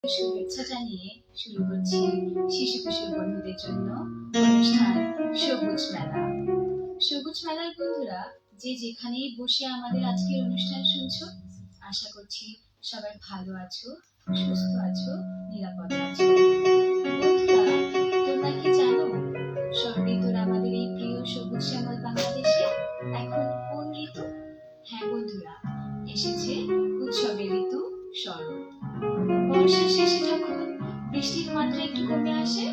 শুভেচ্ছা জানিয়ে শুরু করছি শিশু কিশোর বন্ধুদের জন্য অনুষ্ঠান সবুজ মেলা। সবুজ মেলার বন্ধুরা যে যেখানেই বসে আমাদের আজকের অনুষ্ঠান শুনছো, আশা করছি সবাই ভালো আছো, সুস্থ আছো, নিরাপদ আছো। বন্ধুরা, তোমরা কি জানো ঋতুর আমাদের এই প্রিয় সবুজ শ্যামল বাংলাদেশে এখন কোন ঋতু? হ্যাঁ বন্ধুরা, এসেছে উৎসবের ঋতু শরৎ। বর্ষার শেষে যখন বৃষ্টির মাত্রা একটু কমে আসে,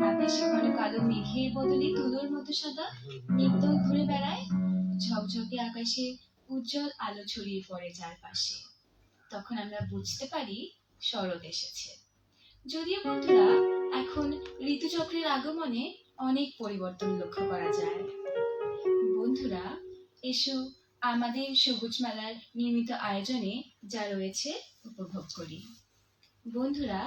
আকাশে ঘন কালো মেঘের বদলে তুলোর মতো সাদা মেঘদল ঘুরে বেড়ায়, ঝকঝকে আকাশে উজ্জ্বল আলো ছড়িয়ে পড়ে চারপাশে, তখন আমরা বুঝতে পারি শরৎ এসেছে। যদিও বন্ধুরা এখন ঋতুচক্রের আগমনে অনেক পরিবর্তন লক্ষ্য করা যায়। বন্ধুরা, এসো আমাদের সবুজ মেলার নিয়মিত আয়োজনে যা রয়েছে উপভোগ করি। বন্ধুরা,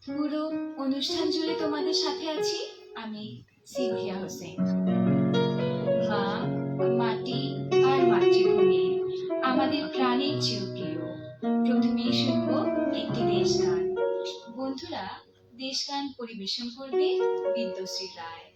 পুরো অনুষ্ঠান জুড়ে তোমাদের সাথে আছি আমি সিনথিয়া হোসেন। মা, মাটি আর মাতৃভূমি আমাদের প্রাণের চেয়েও প্রিয়। প্রথমেই শুনবো একটি দেশ গান। বন্ধুরা, দেশ গান পরিবেশন করবে বিদ্যশ্রী রায়।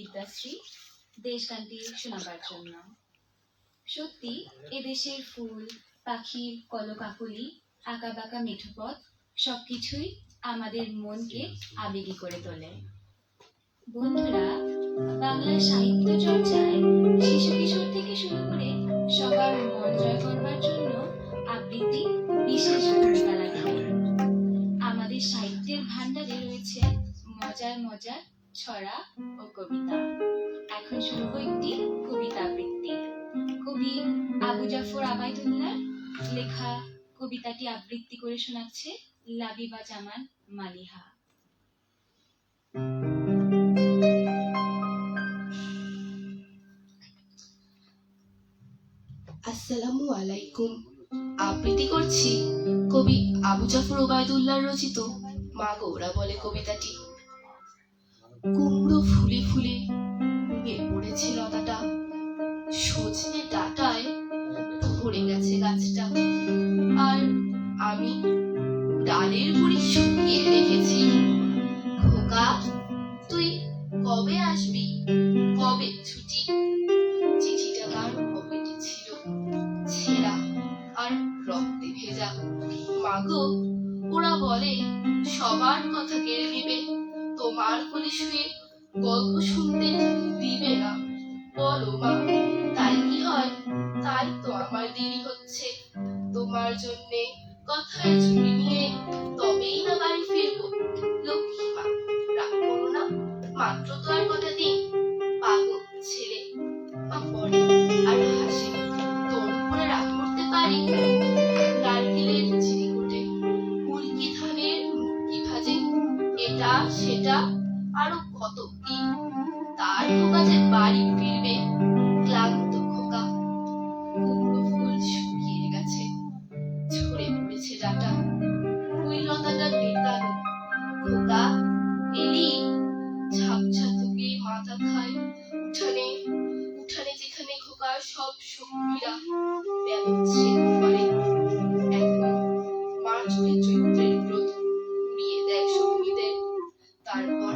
বিদ্যাশ্রী দেশগানটি শোনাবার জন্য। সত্যি এদেশের ফুল, পাখির কলকাকলি, আঁকাবাঁকা মেঠোপথ সবকিছুই আমাদের মনকে আবেগী করে তোলে। বন্ধুরা, বাংলা সাহিত্য চর্চায় শিশু কিশোর থেকে শুরু করে সবার মন জয় করবার জন্য আবৃত্তি বিশেষ ভূমিকা রাখে। আমাদের সাহিত্যের ভান্ডারে রয়েছে মজার মজার ছড়া ও কবিতা। এখন শুনবো একটি কবিতা আবৃত্তি। কবি আবু জাফর আবাইদুল্লাহর লেখা কবিতাটি আবৃত্তি করে শোনাচ্ছে লাবিবা জামান মালিহা। আসসালামু আলাইকুম। আবৃত্তি করছি কবি আবু জাফর ওবায়দুল্লাহর রচিত মা গৌরা বলে কবিতাটি। কুমড়ো ফুলে ফুলে ভেঙে পড়েছে লতাটা, সজনে ডাটায় ভরে গেছে গাছটা, আর আমি ডালের গুঁড়ি শুকিয়ে রেখেছি। খোকা, তুই কবে আসবি, কবে ছুটি? চিঠিটা তার পকেটে ছিল, ছেঁড়া আর রক্তে ভেজা। মাগো, ওরা বলে সবার কথা কেড়ে নেবে, তোমার কোলে শুয়ে গল্প শুনতে দিবে না। বলো মা, তাই কি হয়? তাই তো আমার দেরি হচ্ছে। তোমার জন্যে কথায় ঝুড়ি নিয়ে তবেই না বাড়ি ফিরবো। লক্ষ্মী মা, রাগ করো না, মাত্র তো আর কটা দিন। পাগল ছেলে। মা পড়ে আর হাসে। তোর উপরে রাগ করতে পারি? নারকেলের চিনিকুটে, মুরগি ধানের মুরগি ভাজে, এটা সেটা আরো কত কি। তার খোকা যে বাড়ি ফিরবে, ক্লান্ত খোকা। কুমড়ো ফুল শুকিয়ে গেছে, ঝরে পড়েছে ডাটা, ওই লতাটা নেতানো। খোকা এলি? ঝাপঝা তোকে মাথা খায় উঠানে, উঠানে যেখানে খোকার সব সঙ্গীরা ব্যবচ্ছেদ করে। এখন মার্চে চৈত্রের রোদ উড়িয়ে দেয় সঙ্গীদের। তারপর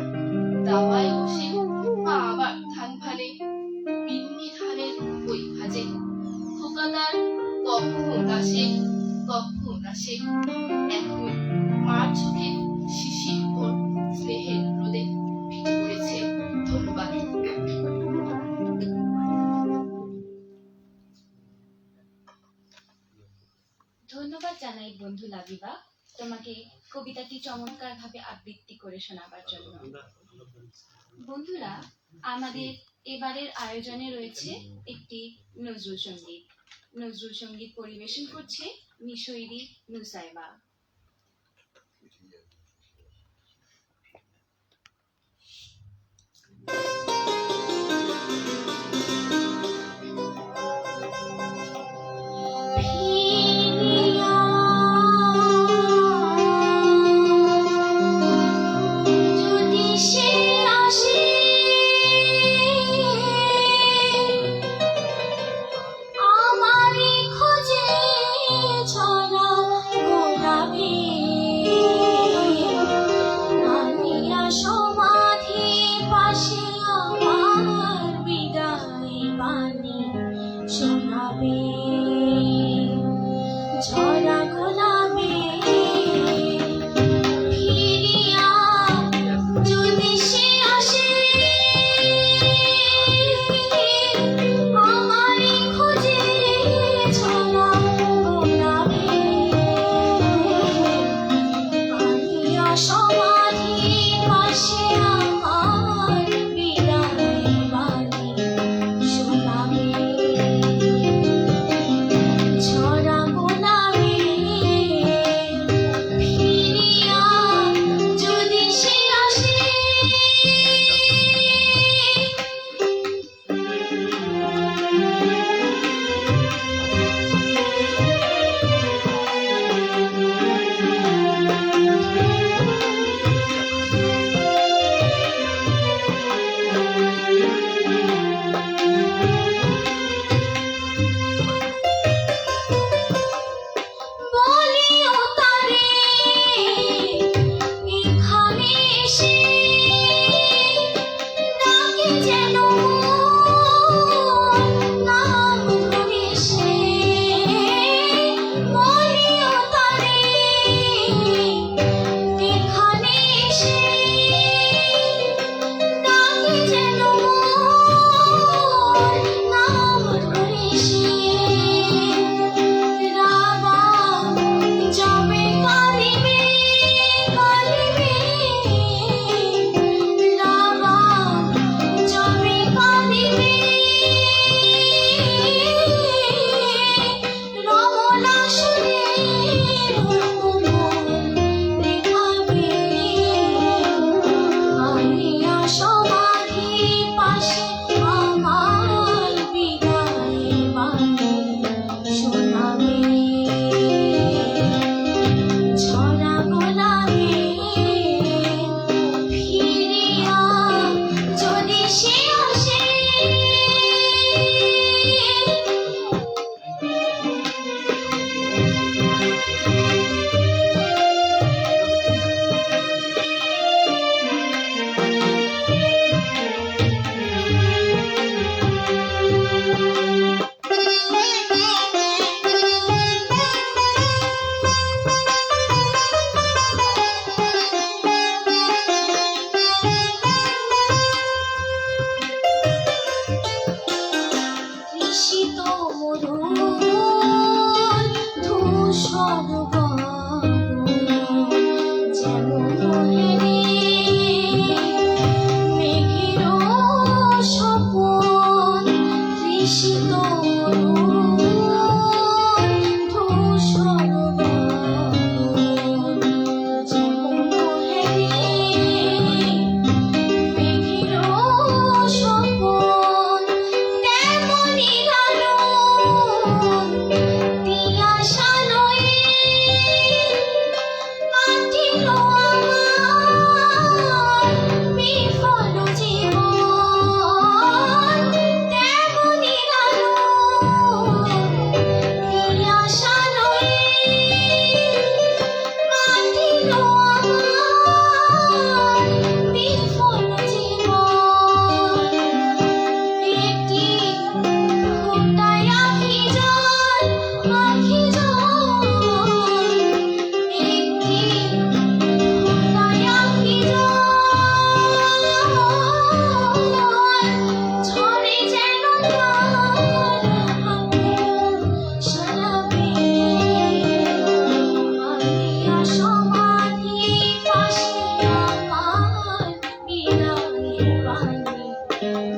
দাওয়ায় বসে মা আবার ধান ভালে, বিন্নি ধানের বই ভাজে। খোকা তার কখন আসে, কখন আসে? এখন মার চোখে শিশির ভোর স্নেহের রোদে ভিজে পড়েছে। ধন্যবাদ। ধন্যবাদ জানাই বন্ধু লাবিবা, তোমাকে কবিতাটি চমৎকার ভাবে আবৃত্তি করে শোনাবার জন্য। বন্ধুরা, আমাদের এবারের আয়োজনে রয়েছে একটি নজরুল সঙ্গীত। নজরুল সঙ্গীত পরিবেশন করছে মিশরী নুসাইবা। সমাধি পাশে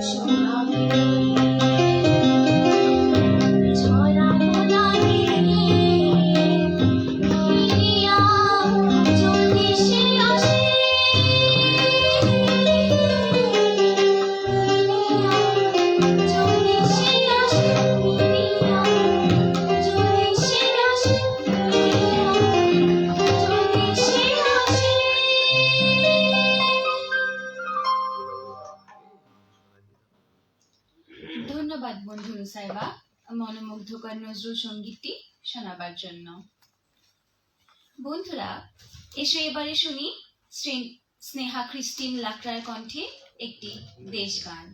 সোনালি ছড়ানো লাগে মিলিয়া যদি সে আসে মিলিয়া যদি সে আসে মিলিয়া যদি সে আসে মিলিয়া যদি সে আসে। ধন্যবাদ বন্ধু রুসাইবা মনোমুগ্ধকর নজরুল সঙ্গীতটি শোনাবার জন্য। বন্ধুরা, এসো এবারে শুনি স্নেহা ক্রিস্টিন লাকড়ার কণ্ঠে একটি দেশ গান।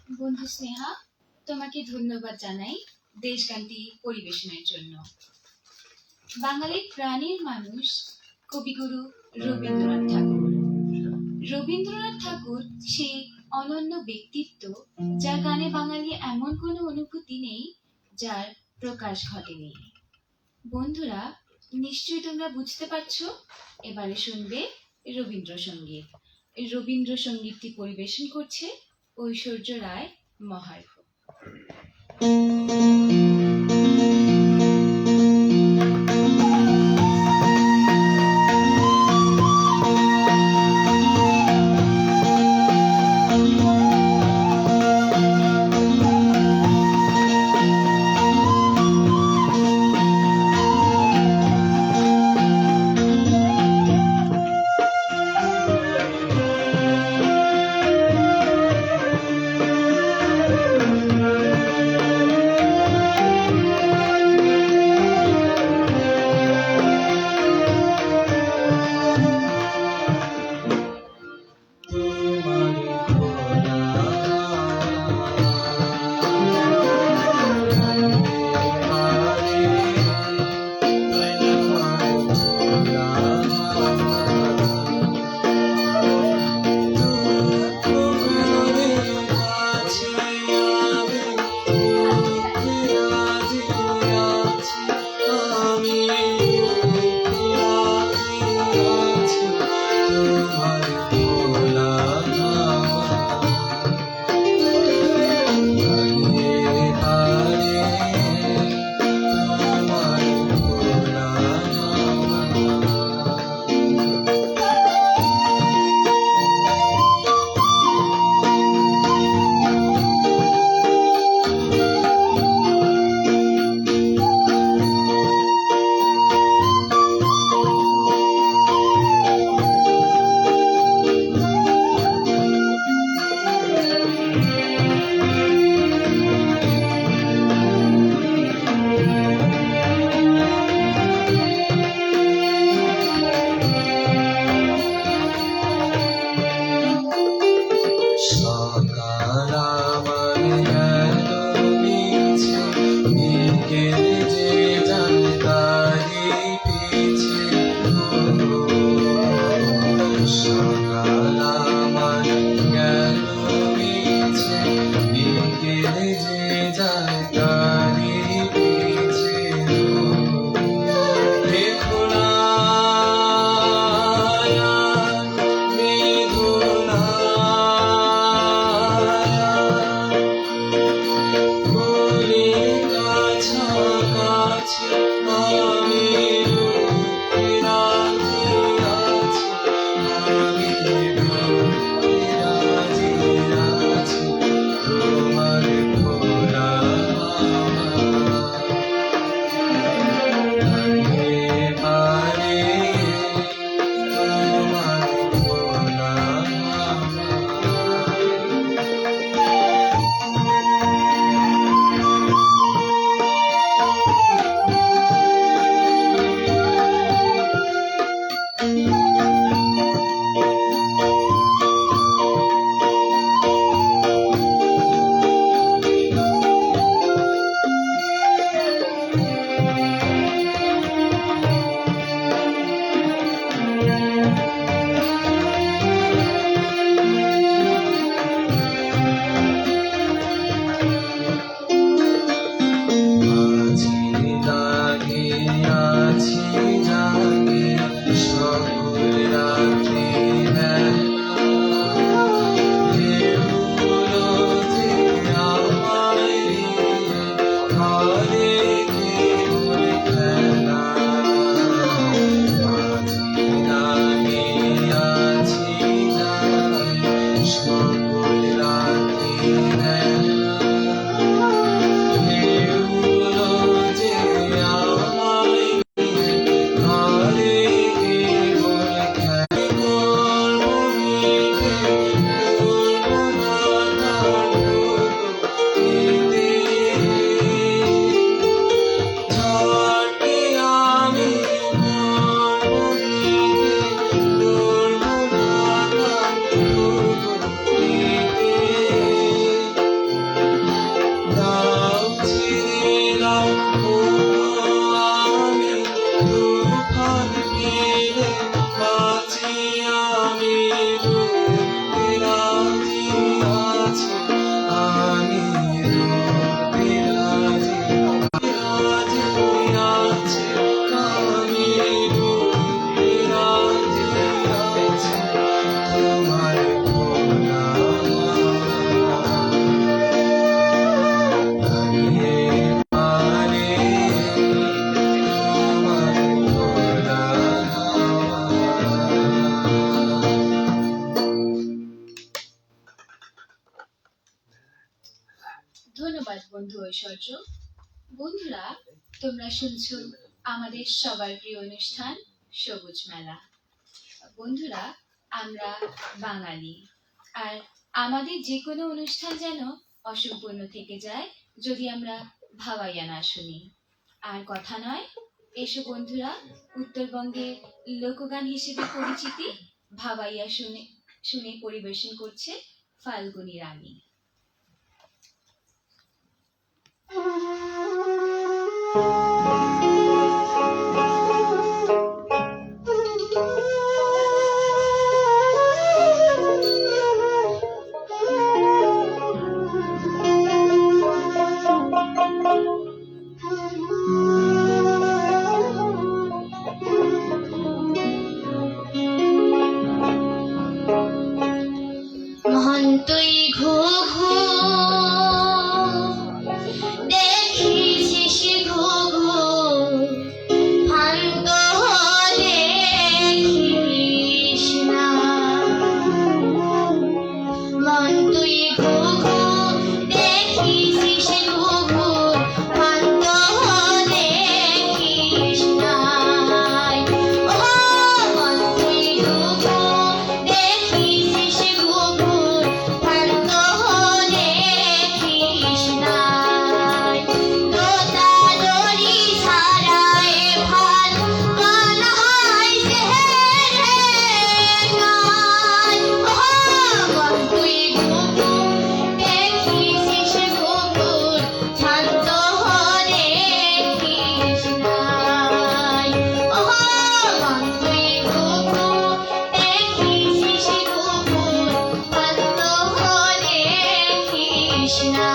বন্ধু স্নেহা, তোমাকে ধন্যবাদ জানাই দেশগানটি পরিবেশনের জন্য। বাঙালির প্রাণের মানুষ কবিগুরু রবীন্দ্রনাথ ঠাকুর। রবীন্দ্রনাথ ঠাকুর সেই অনন্য ব্যক্তিত্ব, যার গানে বাঙালি এমন কোনো অনুভূতি নেই যার প্রকাশ ঘটেনি। বন্ধুরা, নিশ্চয়ই তোমরা বুঝতে পারছো, এবারে শুনবে রবীন্দ্রসঙ্গীত। রবীন্দ্রসঙ্গীতটি পরিবেশন করছে ঐশ্বর্য রায় মহার্ঘ। সুপ্রভাত বন্ধু ঐশ্বর্য। বন্ধুরা, তোমরা শুনছো আমাদের সবার প্রিয় অনুষ্ঠান সবুজ মেলা। বন্ধুরা, আমরা বাঙালি, আর আমাদের যে কোনো অনুষ্ঠান যেন অসম্পূর্ণ থেকে যায় যদি আমরা ভাওয়াইয়া না শুনি। আর কথা নয়, এসো বন্ধুরা, উত্তরবঙ্গে লোকগান হিসেবে পরিচিতি ভাওয়াইয়া শুনে শুনে পরিবেশন করছে ফাল্গুনী রানী। মহন্তই ঘো ঘো দেখিছিস ঘো ঘো ফান্ত দেখিস না মহন্তই ঘো ঘো দেখিছিস ঘো ঘো ফান্ত দেখিস না ও মহন্তই ঘো ঘো দেখিছিস ঘো ঘো ফান্ত দেখিস না তোতা দড়ি ছাড়ায় ভাত বানাই সেরে গান ও মহন্তই ঘো ঘো দেখিছিস ঘো ঘো শান্ত দেখিস নাই ও মহন্তই ঘো ঘো দেখিছিস ঘো ঘো শান্ত দেখিস না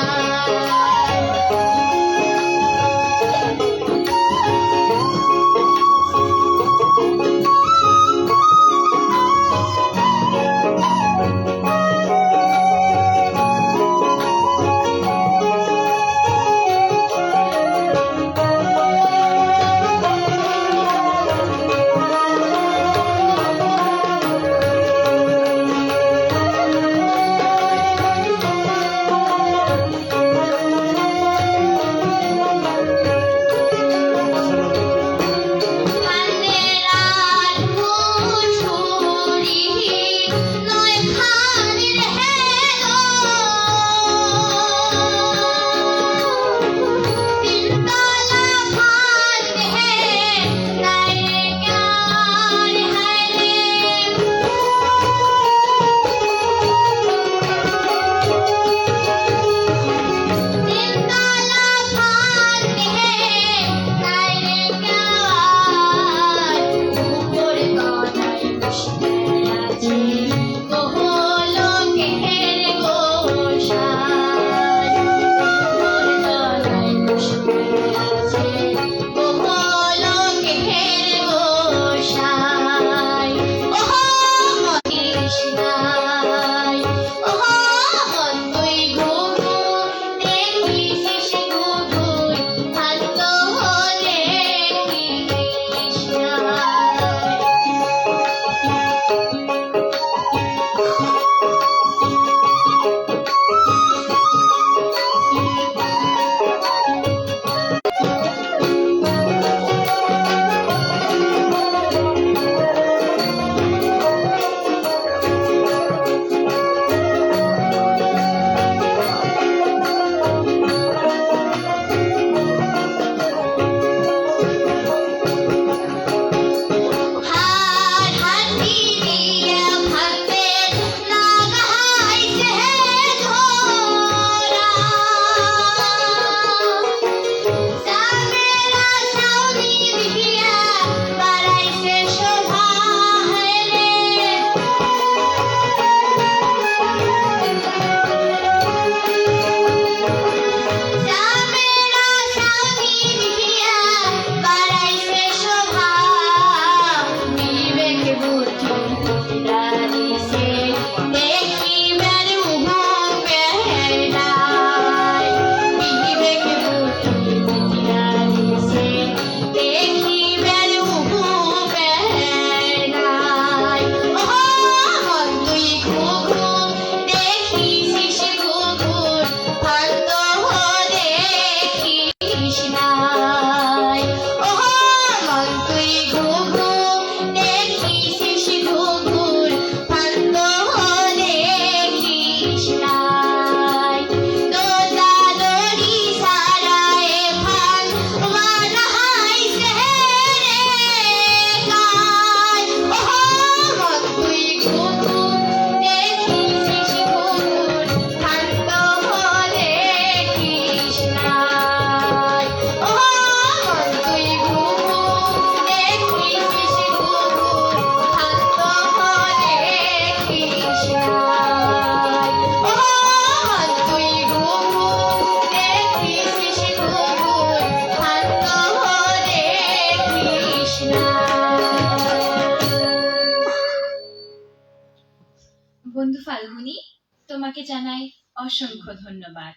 তোমাকে জানাই অসংখ্য ধন্যবাদ।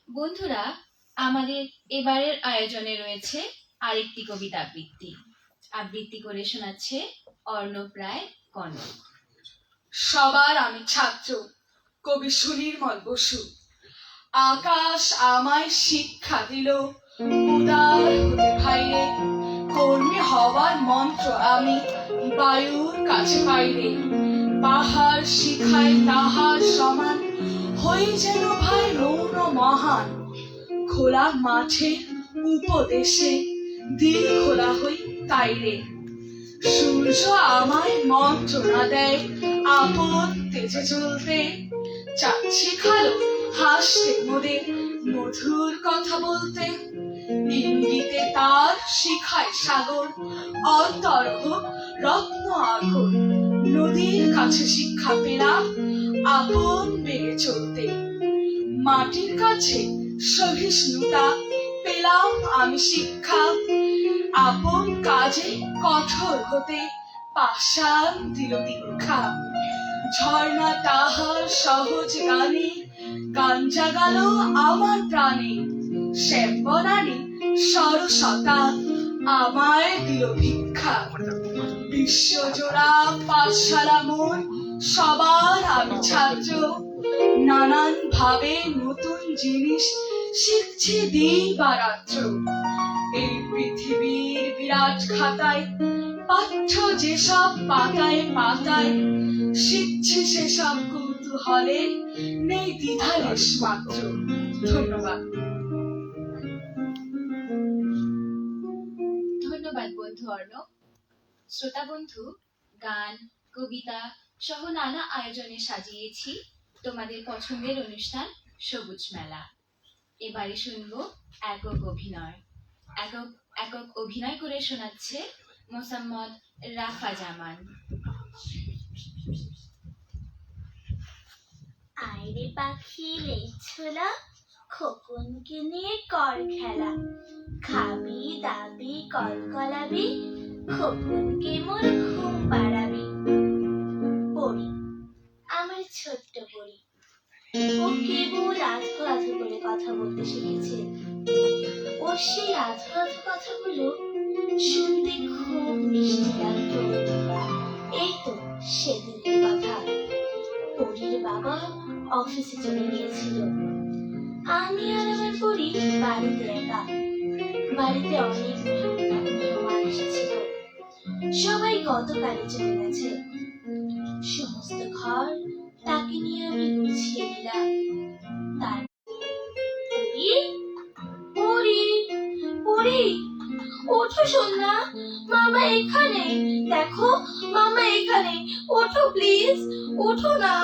বন্ধুরা, আমাদের এবারের আয়োজনে রয়েছে আরেকটি কবিতা আবৃত্তি। আবৃত্তি করে শোনাচ্ছে অর্ণব রায় কনক। সবার আমি ছাত্র, কবি সুনির্মল বসু। আকাশ আমায় শিক্ষা দিল উদার হতে ভাইরে, কর্মী হওয়ার মন্ত্র আমি বায়ুর কাছে পাইরে। পাহাড় শিখায় তাহার সমান, হই যেন ভাই রৌন মহান। খোলা মাঠে উপদেশে দিল খোলা হই তাইরে। সূর্য আমায় মন্ত্রণা দেয় আপদ তেজে চলতে, চাঁদ শিখালো হাসতে মোদের মধুর কথা বলতে। ইঙ্গিতে তার শিখায় সাগর অন্তরহ রত্ন আঘর। নদীর কাছে শিক্ষা পেলাম আপন বেগে চলতে। মাটির কাছে সহিষ্ণুতা পেলাম আমি শিক্ষা, আপন কাজে কঠোর হতে পাষাণ দিল দীক্ষা। ঝর্ণা তাহার সহজ গানে গান জাগালো আমার প্রাণে। শ্যামবনানী সরসতা আমায় দিল ভিক্ষা। বিশ্বজোড়া পাঠশালা মোর, সবার আমি ছাত্র। নানান ভাবে নতুন জিনিস শিখছি দিন বা রাত্র। এই পৃথিবীর বিরাট খাতায় পাঠ্য যেসব পাতায় পাতায়, শিখছি সেসব কৌতূহলে নেই দ্বিধালেশ মাত্র। ধন্যবাদ। ধন্যবাদ বন্ধু অর্ণব। শ্রোতা বন্ধু, গান, কবিতা সহ নানা আয়োজনে সাজিয়েছি তোমাদের পছন্দের অনুষ্ঠান সবুজ মেলা। এবারে শুনবো একক অভিনয়। একক অভিনয় করে শোনাচ্ছে মোসাম্মদ রাফা জামান। আইরে পাখি লেছলা, খোকনকে নিয়ে কর খেলা। খাবি দাবি কলকলাবি, খোকনকে মোর ঘুম পাড়াবি। পড়ি, আমার ছোট্ট পড়ি, ও কেবল আধো আধো করে কথা বলতে শিখেছে। ওর সেই আধো আধো কথাগুলো শুনতে খুব মিষ্টি লাগতো। এই তো সেদিনের কথা। পরীর বাবা অফিসে চলে গিয়েছিল, আমি আর আমার পরী বাড়িতে একা। বাড়িতে অনেক মেহমান এসেছিল, সবাই গতকালই চলে গেছে। সমস্ত ঘর তাকে নিয়ে আমি গুছিয়ে দিলাম। তার পরী, পরী, পরী, ওঠো সোনা, মামা এখানে। দেখো মামা এখানে, ওঠো প্লিজ, ওঠো না।